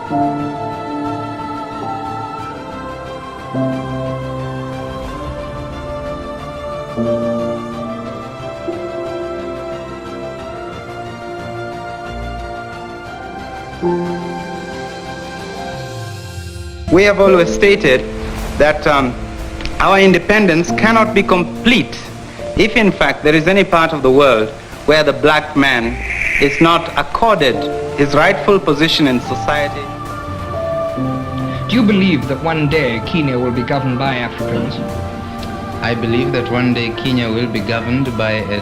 We have always stated that our independence cannot be complete if in fact there is any part of the world where the black man is not accorded his rightful position in society. Do you believe that one day Kenya will be governed by Africans? I believe that one day Kenya will be governed by a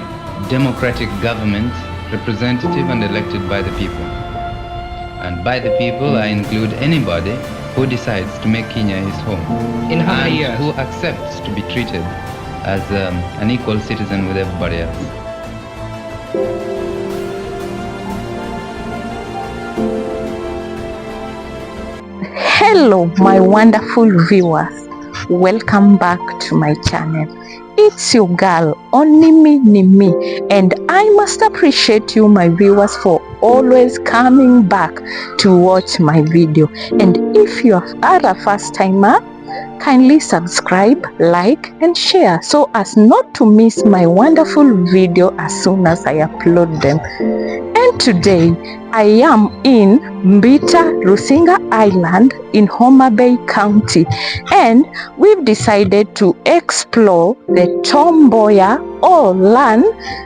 democratic government, representative and elected by the people. And by the people, I include anybody who decides to make Kenya his home. In how many years? Who accepts to be treated as an equal citizen with everybody else. Hello, my wonderful viewers. Welcome back to my channel. It's your girl, Onimi Nimi, and I must appreciate you, my viewers, for always coming back to watch my video. And if you are a first timer, kindly subscribe, like, and share so as not to miss my wonderful video as soon as I upload them. And today, I am in Mbita, Rusinga Island in Homa Bay County, and we've decided to explore the Tom Mboya or learn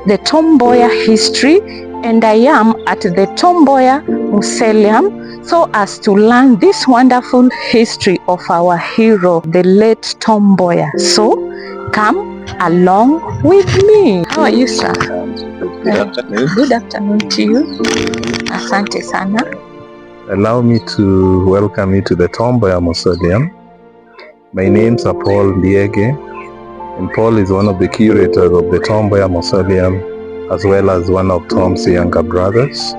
the Tom Mboya history, and I am at the Tom Mboya Mausoleum so as to learn this wonderful history of our hero, the late Tom Mboya. So come along with me. How are you, sir? Good afternoon. Good afternoon to you. Asante sana. Allow me to welcome you to the Tom Mboya Mausoleum. My name's Paul Ndiege, and Paul is one of the curators of the Tom Mboya Mausoleum, as well as one of Tom's younger brothers.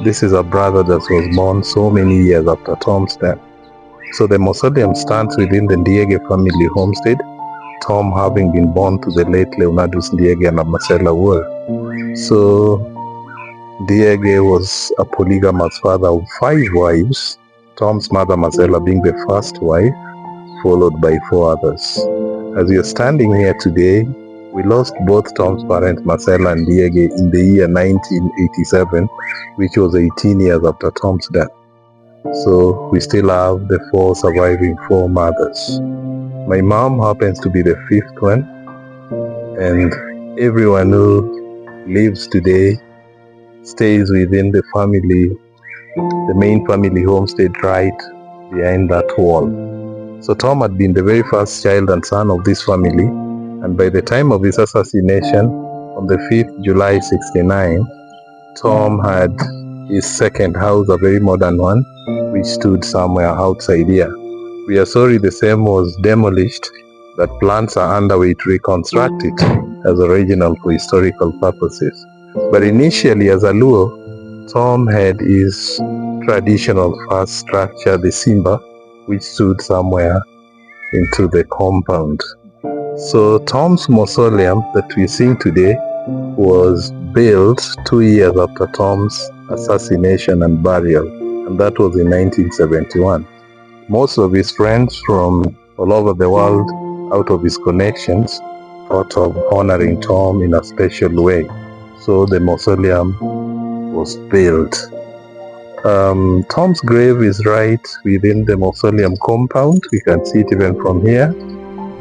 This is a brother that was born so many years after Tom's death. So the mausoleum stands within the Ndiege family homestead, Tom having been born to the late Leonardus Ndiege and Marcella Wool. So Ndiege was a polygamous father of 5 wives, Tom's mother Marcella being the first wife, followed by 4 others. As we are standing here today, we lost both Tom's parents, Marcella and Ndiege, in the year 1987, which was 18 years after Tom's death. So we still have the 4 surviving 4 mothers. My mom happens to be the 5th one, and everyone who lives today stays within the family, the main family homestead right behind that wall. So Tom had been the very first child and son of this family, and by the time of his assassination on the 5th July 69, Tom had his second house, a very modern one, which stood somewhere outside here. We are sorry the same was demolished, but plans are underway to reconstruct it as original for historical purposes. But initially, as a Luo, Tom had his traditional first structure, the Simba, which stood somewhere into the compound. So Tom's mausoleum that we're seeing today was built 2 years after Tom's assassination and burial, and that was in 1971. Most of his friends from all over the world, out of his connections, thought of honoring Tom in a special way. So the mausoleum was built. Tom's grave is right within the mausoleum compound. We can see it even from here.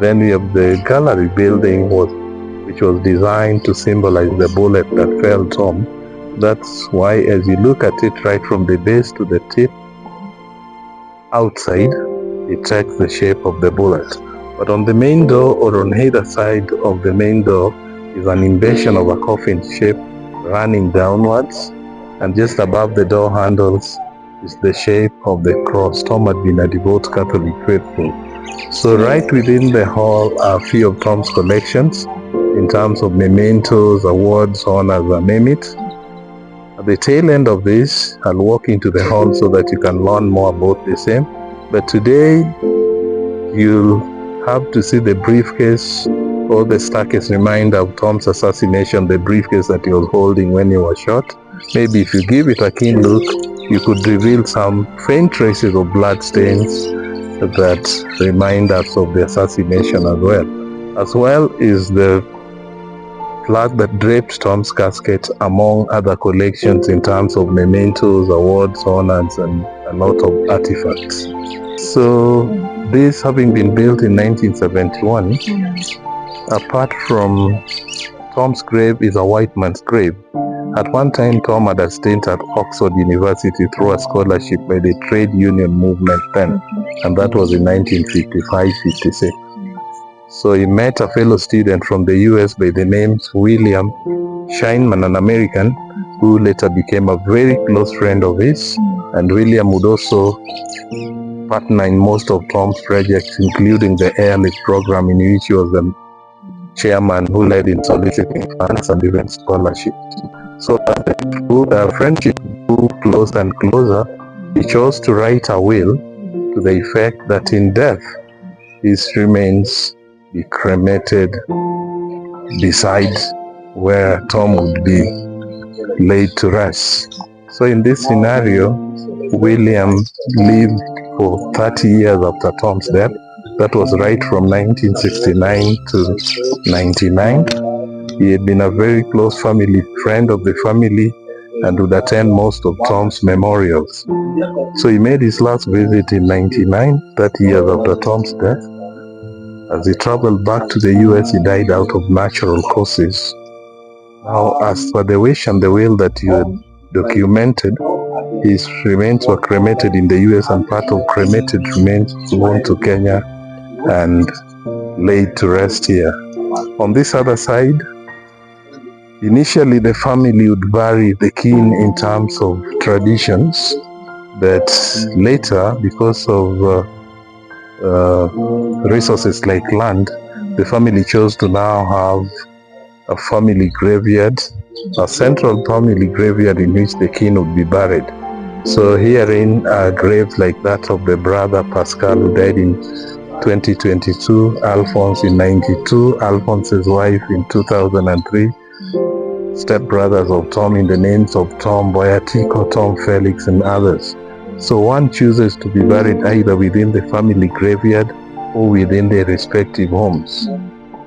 Then we have the gallery building, which was designed to symbolize the bullet that felled Tom. That's why as you look at it right from the base to the tip, outside, it takes the shape of the bullet. But on the main door, or on either side of the main door, is an inversion of a coffin shape running downwards, and just above the door handles is the shape of the cross. Tom had been a devout Catholic faithful. So right within the hall are a few of Tom's collections in terms of mementos, awards, honors, and name it. At the tail end of this, I'll walk into the hall so that you can learn more about the same. But today, you'll have to see the briefcase, or the starkest reminder of Tom's assassination, the briefcase that he was holding when he was shot. Maybe if you give it a keen look, you could reveal some faint traces of blood stains that remind us of the assassination as well. As well is the flag that draped Tom's casket among other collections in terms of mementos, awards, honors, and a lot of artifacts. So this having been built in 1971, apart from Tom's grave is a white man's grave. At one time, Tom had a stint at Oxford University through a scholarship by the trade union movement then, and that was in 1955-56. So he met a fellow student from the US by the name William Scheinman, an American, who later became a very close friend of his, and William would also partner in most of Tom's projects, including the airlift program, in which he was the chairman who led in soliciting funds and even scholarships. So as the friendship grew closer and closer, he chose to write a will to the effect that in death his remains be cremated beside where Tom would be laid to rest. So in this scenario, William lived for 30 years after Tom's death. That was right from 1969 to 99. He had been a very close family friend of the family and would attend most of Tom's memorials. So he made his last visit in 99, 30 years after Tom's death. As he traveled back to the US, he died out of natural causes. Now, as for the wish and the will that you had documented, his remains were cremated in the US, and part of cremated remains flown to Kenya and laid to rest here. On this other side, initially the family would vary the kin in terms of traditions, but later, because of resources like land, the family chose to now have a family graveyard, a central family graveyard in which the king would be buried. So herein are graves like that of the brother Pascal, who died in 2022, Alphonse in 92, Alphonse's wife in 2003, stepbrothers of Tom in the names of Tom Mboya, Tico, Tom Felix, and others. So one chooses to be buried either within the family graveyard or within their respective homes.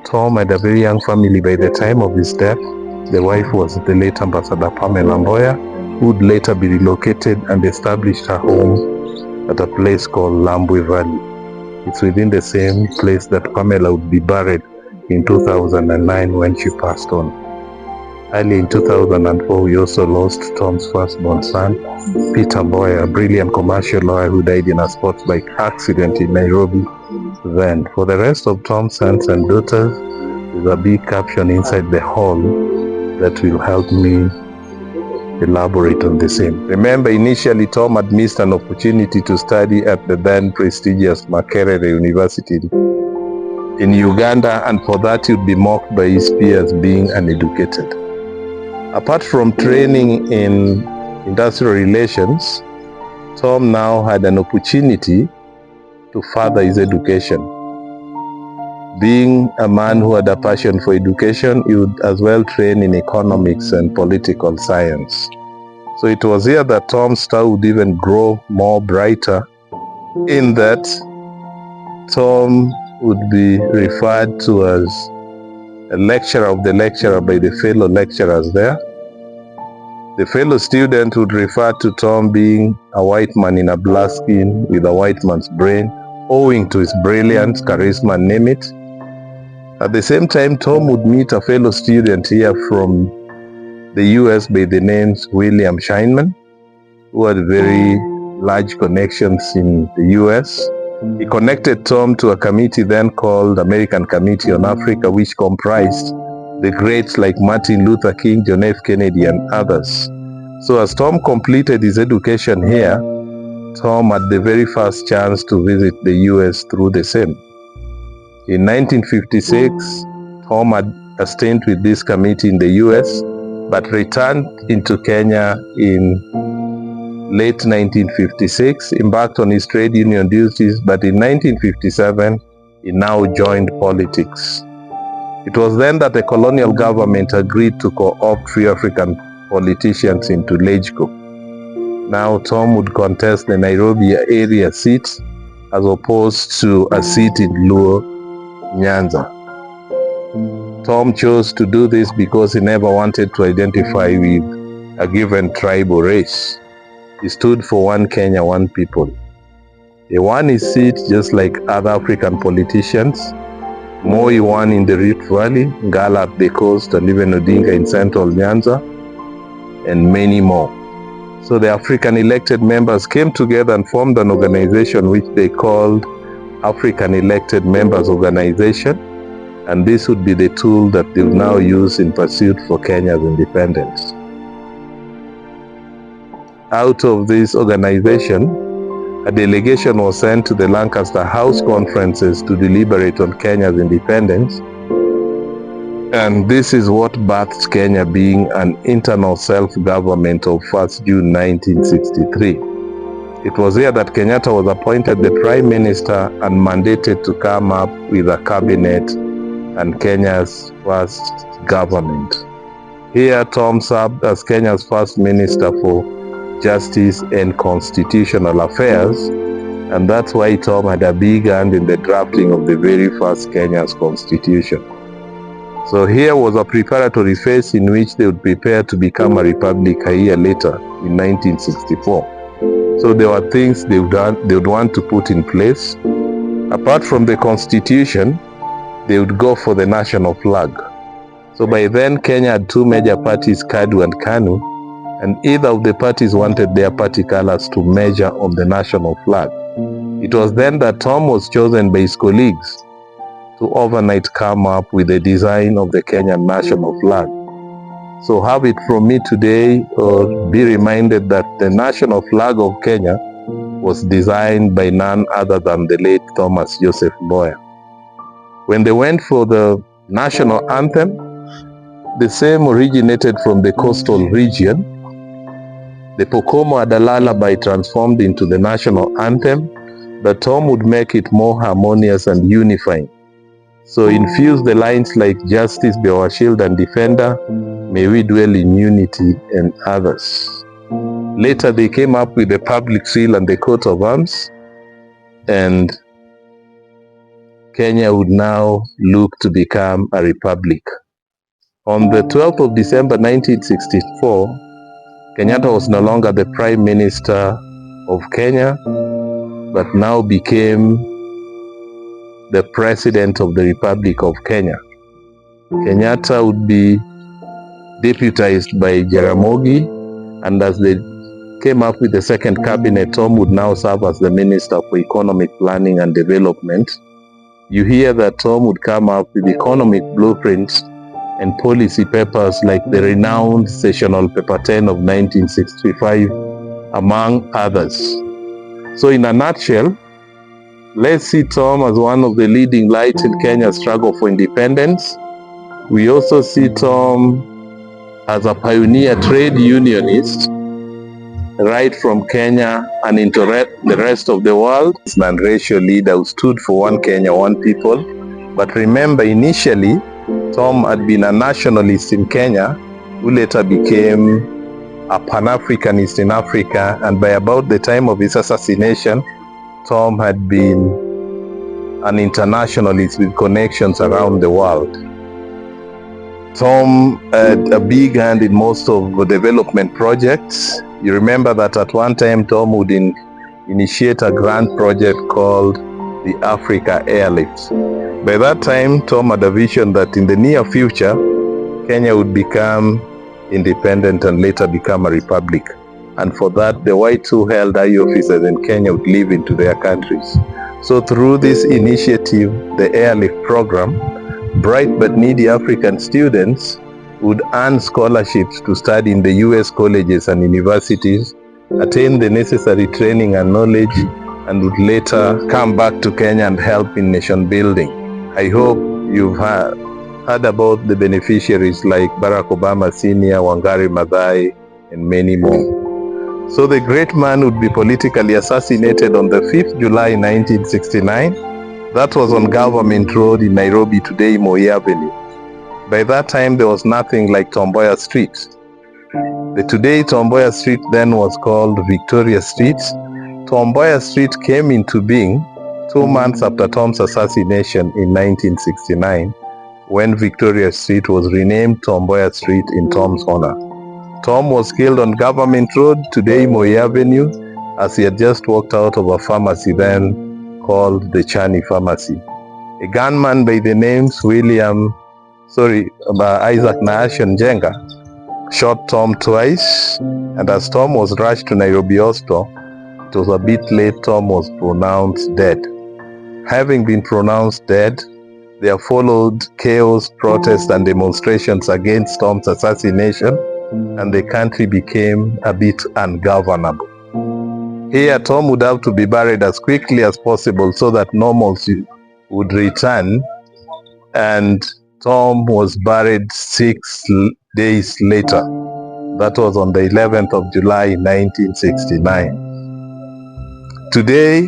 Tom had a very young family by the time of his death. The wife was the late Ambassador Pamela Mboya, who would later be relocated and established her home at a place called Lambwe Valley. It's within the same place that Pamela would be buried in 2009 when she passed on. Early in 2004, we also lost Tom's firstborn son, Peter Mboya, a brilliant commercial lawyer who died in a sports bike accident in Nairobi then. For the rest of Tom's sons and daughters, there's a big caption inside the hall that will help me elaborate on the same. Remember, initially Tom had missed an opportunity to study at the then prestigious Makerere University in Uganda, and for that he would be mocked by his peers being uneducated. Apart from training in industrial relations, Tom now had an opportunity to further his education. Being a man who had a passion for education, he would as well train in economics and political science. So it was here that Tom's star would even grow more brighter, in that Tom would be referred to as a lecturer of the lecturer by the fellow lecturers there. The fellow student would refer to Tom being a white man in a black skin with a white man's brain, owing to his brilliance, charisma, name it. At the same time, Tom would meet a fellow student here from the US by the names William Scheinman, who had very large connections in the US. He connected Tom to a committee then called American Committee on Africa, which comprised the greats like Martin Luther King, John F. Kennedy, and others. So as Tom completed his education here, Tom had the very first chance to visit the US through the same. In 1956, Tom had a stint with this committee in the US, but returned into Kenya in late 1956, embarked on his trade union duties, but in 1957, he now joined politics. It was then that the colonial government agreed to co-opt free African politicians into LegCo. Now Tom would contest the Nairobi area seat as opposed to a seat in Luo Nyanza. Tom chose to do this because he never wanted to identify with a given tribe or race. He stood for one Kenya, one people. He won his seat just like other African politicians. Moi won in the Rift Valley, Ngala at the coast, and even Odinga in central Nyanza, and many more. So the African elected members came together and formed an organization which they called African Elected Members Organization, and this would be the tool that they will now use in pursuit for Kenya's independence. Out of this organization, a delegation was sent to the Lancaster House conferences to deliberate on Kenya's independence, and this is what birthed Kenya being an internal self-government of 1st June 1963. It was here that Kenyatta was appointed the Prime Minister and mandated to come up with a cabinet and Kenya's first government. Here, Tom served as Kenya's first Minister for Justice and Constitutional Affairs, and that's why Tom had a big hand in the drafting of the very first Kenya's constitution. So here was a preparatory phase in which they would prepare to become a republic a year later in 1964. So there were things they would want to put in place. Apart from the constitution, they would go for the national flag. So by then, Kenya had two major parties, KADU and KANU, and either of the parties wanted their party colors to measure on the national flag. It was then that Tom was chosen by his colleagues to overnight come up with the design of the Kenyan national flag. So have it from me today, or be reminded that the national flag of Kenya was designed by none other than the late Thomas Joseph Mboya. When they went for the national anthem, the same originated from the coastal region. The Pokomo had a lullaby transformed into the national anthem, but Tom would make it more harmonious and unifying. So infuse the lines like "Justice be our shield and defender, may we dwell in unity," and others. Later they came up with the public seal and the coat of arms, and Kenya would now look to become a republic. On the 12th of December 1964, Kenyatta was no longer the Prime Minister of Kenya, but now became the President of the Republic of Kenya. Kenyatta would be deputized by Jaramogi, and as they came up with the second cabinet, Tom would now serve as the Minister for Economic Planning and Development. You hear that Tom would come up with economic blueprints and policy papers like the renowned Sessional Paper 10 of 1965, among others. So in a nutshell, let's see Tom as one of the leading lights in Kenya's struggle for independence. We also see Tom as a pioneer trade unionist, right from Kenya and into the rest of the world. He's an racial leader who stood for one Kenya, one people. But remember, initially, Tom had been a nationalist in Kenya, who later became a Pan-Africanist in Africa, and by about the time of his assassination, Tom had been an internationalist with connections around the world. Tom had a big hand in most of the development projects. You remember that at one time Tom would initiate a grand project called the Africa Airlift. By that time, Tom had a vision that in the near future, Kenya would become independent and later become a republic. And for that, the whites who held high offices in Kenya would leave into their countries. So through this initiative, the Airlift program, bright but needy African students would earn scholarships to study in the US colleges and universities, attain the necessary training and knowledge, and would later come back to Kenya and help in nation building. I hope you've heard about the beneficiaries like Barack Obama Sr., Wangari Maathai, and many more. So the great man would be politically assassinated on the 5th July 1969. That was on Government Road in Nairobi, today Moi Avenue. By that time, there was nothing like Tom Mboya Street. The today Tom Mboya Street then was called Victoria Street. Tom Mboya Street came into being 2 months after Tom's assassination in 1969, when Victoria Street was renamed Tom Mboya Street in Tom's honor. Tom was killed on Government Road, today Moi Avenue, as he had just walked out of a pharmacy then called the Chani Pharmacy. A gunman by the names Isaac Naash Njenga shot Tom twice, and as Tom was rushed to Nairobi Hospital, it was a bit late. Tom was pronounced dead. Having been pronounced dead, there followed chaos, protests, and demonstrations against Tom's assassination, and the country became a bit ungovernable. Here, Tom would have to be buried as quickly as possible so that normalcy would return, and Tom was buried 6 days later. That was on the 11th of July, 1969. Today,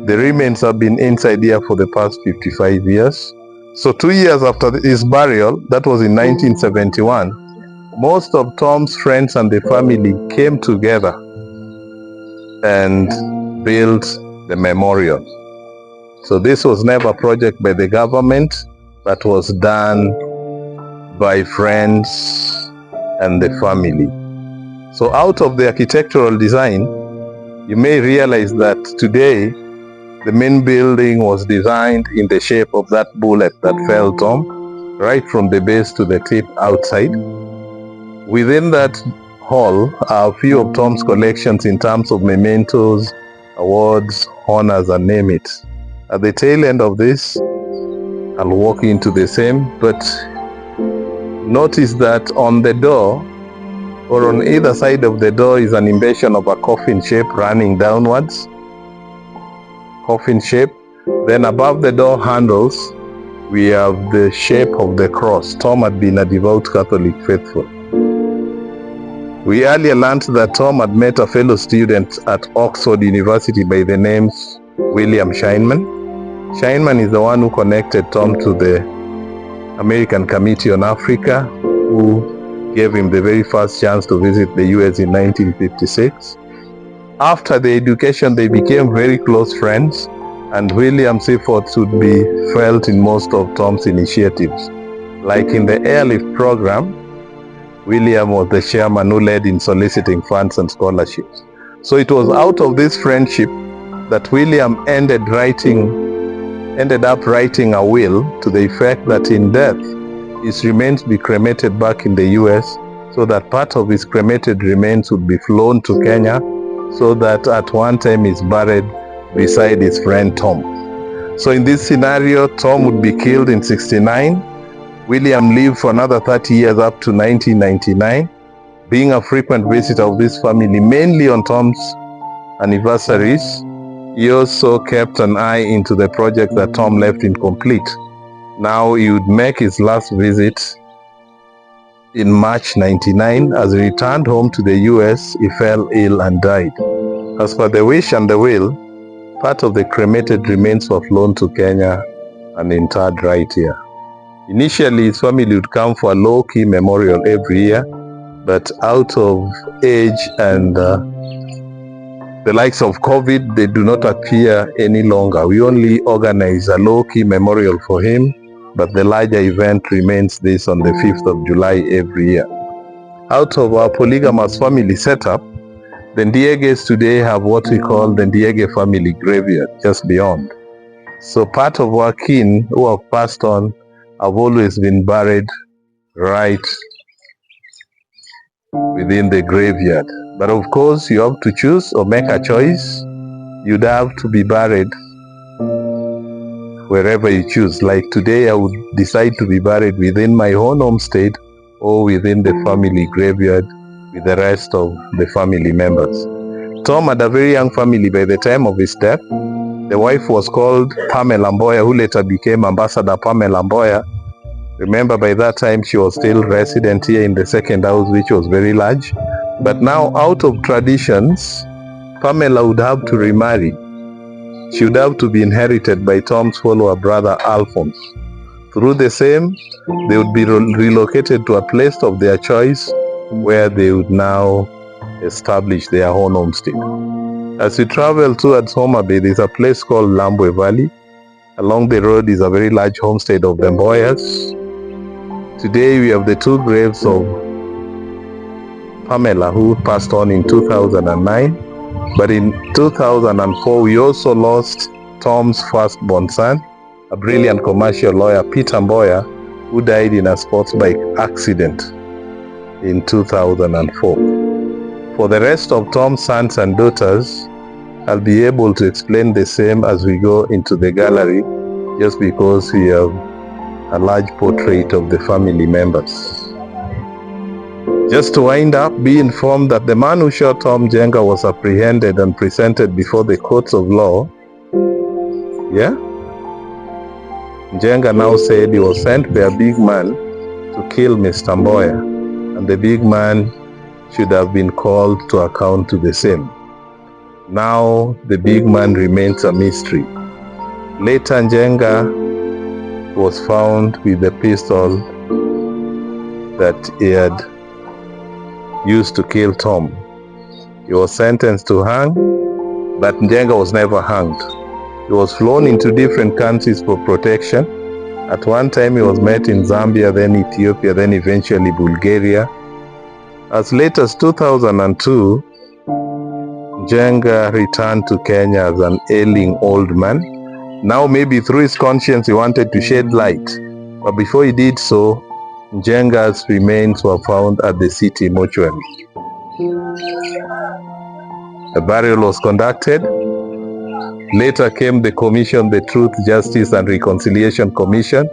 the remains have been inside here for the past 55 years. So 2 years after his burial, that was in 1971, most of Tom's friends and the family came together and built the memorial. So this was never a project by the government, but was done by friends and the family. So out of the architectural design, you may realize that today the main building was designed in the shape of that bullet that fell Tom, right from the base to the tip outside. Within that hall are a few of Tom's collections in terms of mementos, awards, honors, and name it. At the tail end of this, I'll walk into the same, but notice that on the door, or on either side of the door, is an impression of a coffin shape running downwards. Coffin shape. Then above the door handles, we have the shape of the cross. Tom had been a devout Catholic faithful. We earlier learned that Tom had met a fellow student at Oxford University by the name William Scheinman. Scheinman is the one who connected Tom to the American Committee on Africa, who gave him the very first chance to visit the US in 1956. After the education, they became very close friends, and William's efforts would be felt in most of Tom's initiatives. Like in the airlift program, William was the chairman who led in soliciting funds and scholarships. So it was out of this friendship that William ended up writing a will to the effect that in death, his remains be cremated back in the US, so that part of his cremated remains would be flown to Kenya, so that at one time he's buried beside his friend Tom. So in this scenario, Tom would be killed in 69. William lived for another 30 years up to 1999, being a frequent visitor of this family, mainly on Tom's anniversaries. He also kept an eye into the project that Tom left incomplete. Now he would make his last visit in March 99. As he returned home to the US, he fell ill and died. As per the wish and the will, part of the cremated remains were flown to Kenya and interred right here. Initially, his family would come for a low-key memorial every year, but out of age and the likes of COVID, they do not appear any longer. We only organize a low-key memorial for him, but the larger event remains this on the 5th of July every year. Out of our polygamous family setup, the Ndieges today have what we call the Ndiege family graveyard just beyond. So part of our kin who have passed on have always been buried right within the graveyard. But of course, you have to choose or make a choice. You'd have to be buried wherever you choose. Like today, I would decide to be buried within my own homestead or within the family graveyard with the rest of the family members. Tom had a very young family by the time of his death. The wife was called Pamela Mboya, who later became Ambassador Pamela Mboya. Remember, by that time, she was still resident here in the second house, which was very large. But now, out of traditions, Pamela would have to remarry. She would have to be inherited by Tom's follower brother Alphonse. Through the same, they would be relocated to a place of their choice where they would now establish their own homestead. As you travel towards Homa Bay, there's a place called Lambwe Valley. Along the road is a very large homestead of the Mboyas. Today we have the two graves of Pamela, who passed on in 2009. But in 2004, we also lost Tom's firstborn son, a brilliant commercial lawyer, Peter Mboya, who died in a sports bike accident in 2004. For the rest of Tom's sons and daughters, I'll be able to explain the same as we go into the gallery, just because we have a large portrait of the family members. Just to wind up, be informed that the man who shot Tom Jenga was apprehended and presented before the courts of law. Yeah? Jenga now said he was sent by a big man to kill Mr. Mboya, and the big man should have been called to account to the same. Now the big man remains a mystery. Later, Jenga was found with the pistol that he had used to kill Tom. He was sentenced to hang, but Jenga was never hanged. He was flown into different countries for protection. At one time he was met in Zambia, then Ethiopia, then eventually Bulgaria. As late as 2002, Jenga returned to Kenya as an ailing old man. Now maybe through his conscience he wanted to shed light, but before he did so, Jenga's remains were found at the city mortuary. A burial was conducted. Later came the commission, the Truth, Justice and Reconciliation Commission,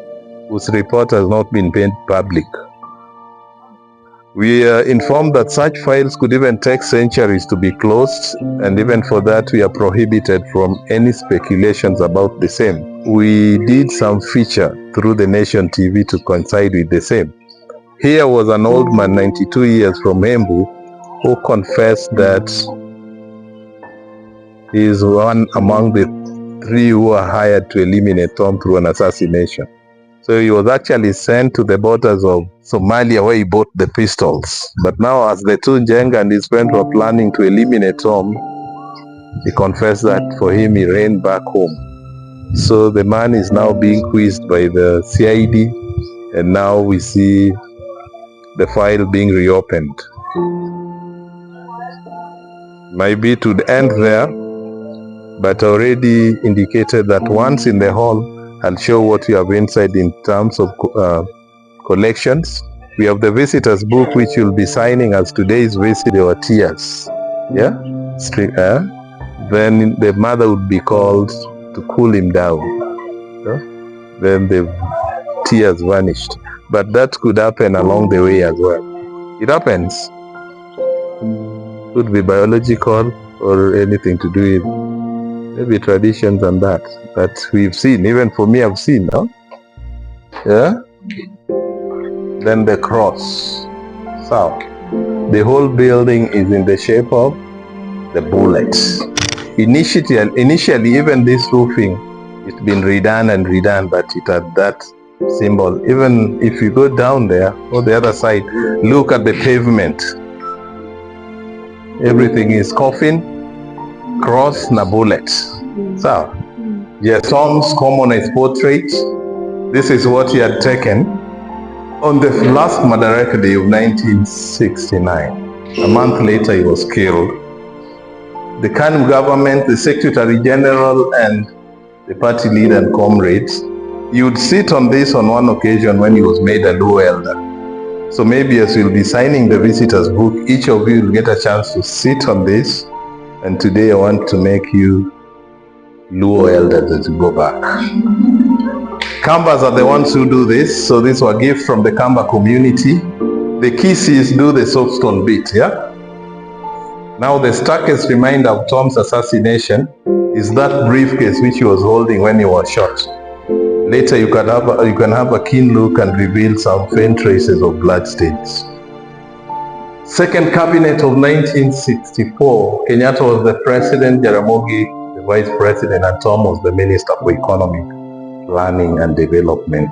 whose report has not been made public. We are informed that such files could even take centuries to be closed, and even for that we are prohibited from any speculations about the same. We did some feature through the Nation TV to coincide with the same. Here was an old man, 92 years, from Embu, who confessed that he is one among the three who were hired to eliminate Tom through an assassination. So he was actually sent to the borders of Somalia, where he bought the pistols. But now, as the two Jenga and his friend were planning to eliminate Tom, he confessed that for him he ran back home. So the man is now being quizzed by the CID, and now we see the file being reopened. Maybe it would end there, but already indicated that once in the hall, I'll show what we have inside in terms of collections. We have the visitors book, which you'll be signing as today's visit. There were tears. Yeah? Then the mother would be called to cool him down. Yeah? Then the tears vanished. But that could happen along the way as well. It happens. Could be biological or anything to do with maybe traditions and that we've seen. Even for me, I've seen, no? Yeah? Then the cross. So, the whole building is in the shape of the bullet. Initially, even this roofing, it's been redone, but it had that symbol. Even if you go down there, or the other side, look at the pavement. Everything is coffin, cross, na bullet. So, Tom's commonest portrait. This is what he had taken on the last Madaraka Day of 1969. A month later, he was killed. The Kanu government, the Secretary General, and the party leader and comrades, he would sit on this on one occasion when he was made a Luo elder. So maybe as we'll be signing the visitors book, each of you will get a chance to sit on this. And today I want to make you Luo elders as you go back. Kambas are the ones who do this. So these were gifts from the Kamba community. The Kisis do the soapstone bit, yeah? Now the starkest reminder of Tom's assassination is that briefcase which he was holding when he was shot. Later you can have a keen look and reveal some faint traces of bloodstains. Second cabinet of 1964, Kenyatta was the president, Jaramogi the vice president, and Tom was the minister for economic planning and development.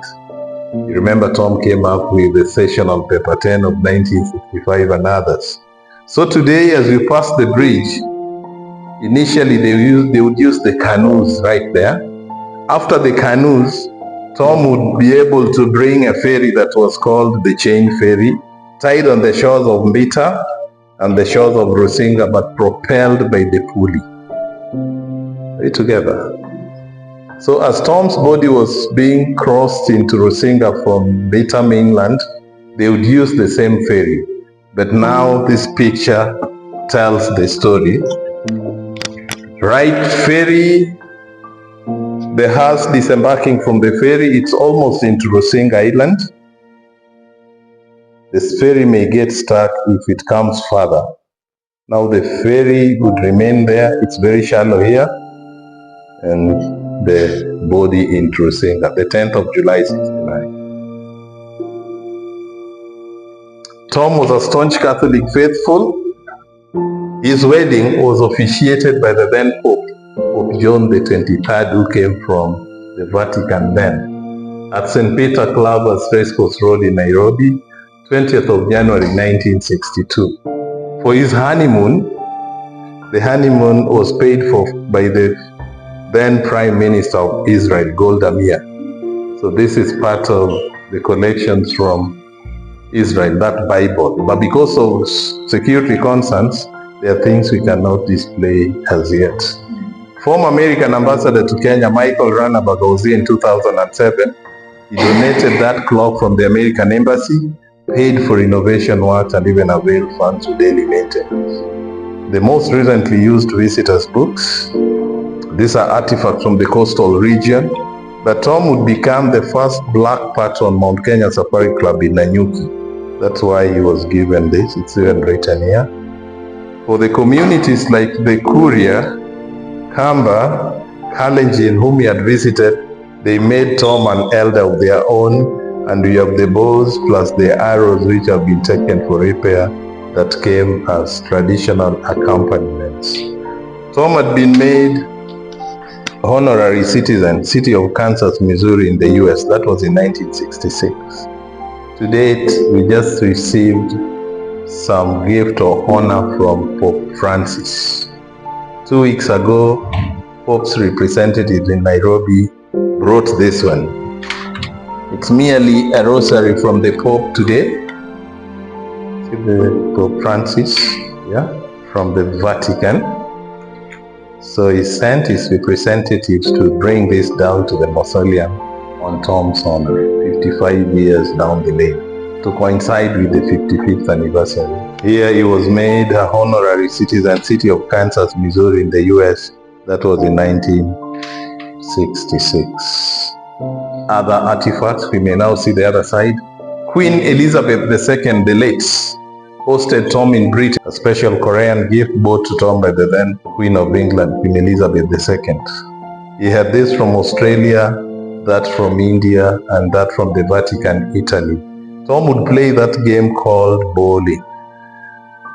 You remember Tom came up with the session on paper 10 of 1965 and others. So today, as we pass the bridge, initially they would use the canoes right there. After the canoes, Tom would be able to bring a ferry that was called the chain ferry, tied on the shores of Mbita and the shores of Rusinga, but propelled by the pulley. Are we together? So as Tom's body was being crossed into Rusinga from Mbita mainland, they would use the same ferry. But now this picture tells the story. Right ferry, the hearse disembarking from the ferry, it's almost into Rusinga Island. This ferry may get stuck if it comes further. Now the ferry would remain there. It's very shallow here. And the body in Rusinga, the 10th of July, 69. Tom was a staunch Catholic faithful. His wedding was officiated by the then Pope John the 23rd, who came from the Vatican then, at St. Peter Club at Racecourse Road in Nairobi, 20th of January 1962. For his honeymoon, the honeymoon was paid for by the then Prime Minister of Israel, Golda Meir. So this is part of the collections from Israel, that Bible. But because of security concerns, there are things we cannot display as yet. Former American ambassador to Kenya, Michael Rana Bagauzi, in 2007, he donated that clock from the American embassy, paid for renovation works, and even availed funds to daily maintenance. The most recently used visitors' books. These are artifacts from the coastal region. But Tom would become the first black patron Mount Kenya Safari Club in Nanyuki. That's why he was given this. It's even written here. For the communities like the Kuria, Kamba, Kalenjin, whom he had visited, they made Tom an elder of their own, and we have the bows plus the arrows which have been taken for repair that came as traditional accompaniments. Tom had been made honorary citizen, City of Kansas, Missouri in the US. That was in 1966. To date, we just received some gift of honor from Pope Francis. 2 weeks ago, Pope's representative in Nairobi brought this one. It's merely a rosary from the Pope today. See the Pope Francis, from the Vatican. So he sent his representatives to bring this down to the Mausoleum on Tom's honor, 55 years down the lane, to coincide with the 55th anniversary. Here he was made an honorary citizen, City of Kansas, Missouri in the US. That was in 1966. Other artifacts, we may now see the other side. Queen Elizabeth II, the late, hosted Tom in Britain, a special Korean gift brought to Tom by the then Queen of England, Queen Elizabeth II. He had this from Australia, that from India, and that from the Vatican, Italy. Tom would play that game called bowling.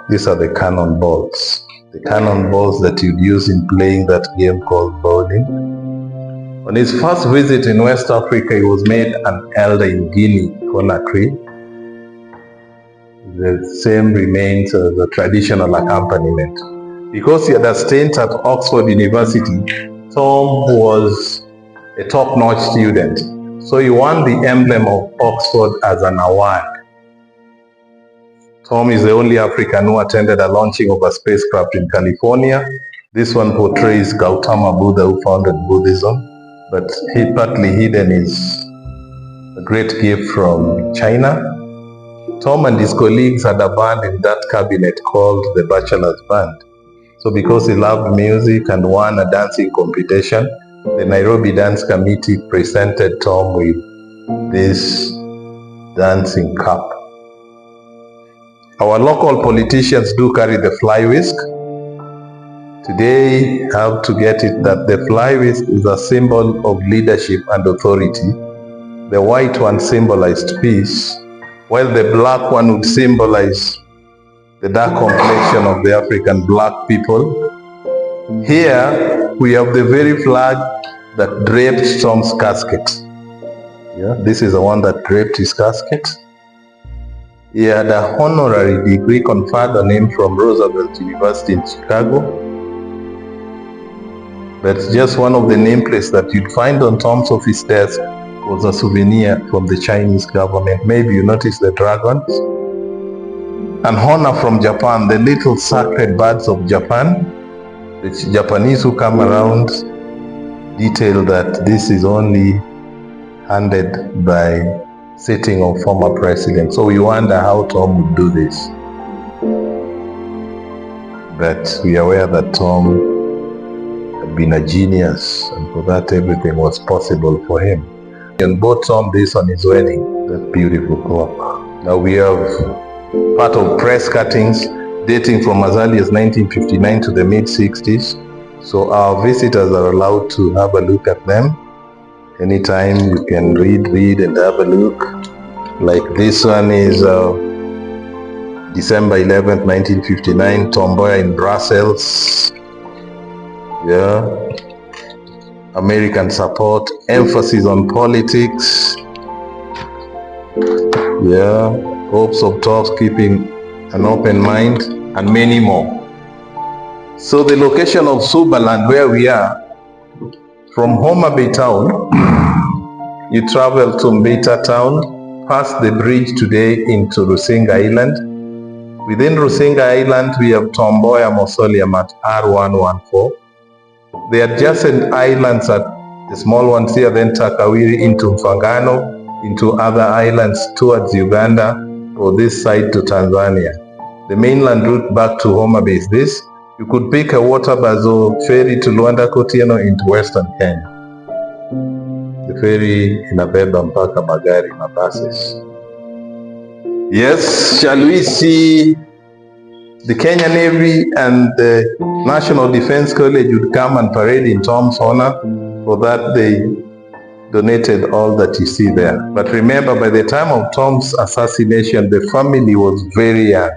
These are the cannonballs. The cannonballs that you'd use in playing that game called bowling. On his first visit in West Africa, he was made an elder in Guinea, Conakry. The same remains as a traditional accompaniment. Because he had a stint at Oxford University, Tom was a top-notch student. So he won the emblem of Oxford as an award. Tom is the only African who attended a launching of a spacecraft in California. This one portrays Gautama Buddha, who founded Buddhism, but partly hidden is a great gift from China. Tom and his colleagues had a band in that cabinet called the Bachelor's Band. So because he loved music and won a dancing competition, the Nairobi Dance Committee presented Tom with this dancing cup. Our local politicians do carry the fly whisk. Today, I have to get it that the fly whisk is a symbol of leadership and authority. The white one symbolized peace, while the black one would symbolize the dark complexion of the African black people. Here, we have the very flag that draped Tom's casket. Yeah, this is the one that draped his casket. He had a honorary degree conferred on him from Roosevelt University in Chicago. That's just one of the nameplates that you'd find on Tom's office desk was a souvenir from the Chinese government. Maybe you notice the dragons. An honor from Japan, the little sacred birds of Japan. The Japanese who come around detail that this is only handed by sitting of former presidents. So we wonder how Tom would do this. But we are aware that Tom had been a genius, and for that everything was possible for him. And bought Tom this on his wedding, that beautiful clock. Now we have part of press cuttings dating from as early as 1959 to the mid-60s. So our visitors are allowed to have a look at them. Anytime you can read and have a look. Like this one is December 11th, 1959, Tom Mboya in Brussels. Yeah. American support, emphasis on politics. Yeah. Hopes of talks, keeping an open mind, and many more. So the location of Subaland, where we are, from Homa Bay town, you travel to Mbita town, past the bridge today into Rusinga Island. Within Rusinga Island, we have Tom Mboya Mausoleum at R114. The adjacent islands are the small ones here, then Takawiri into Mfangano, into other islands towards Uganda, or this side to Tanzania. The mainland route back to Homa Bay is this. You could pick a water bus or ferry to Luanda Kotieno into Western Kenya. The ferry inabeba mpaka magari na buses. Yes, shall we see the Kenya Navy and the National Defense College would come and parade in Tom's honor. For that, they donated all that you see there. But remember, by the time of Tom's assassination, the family was very young.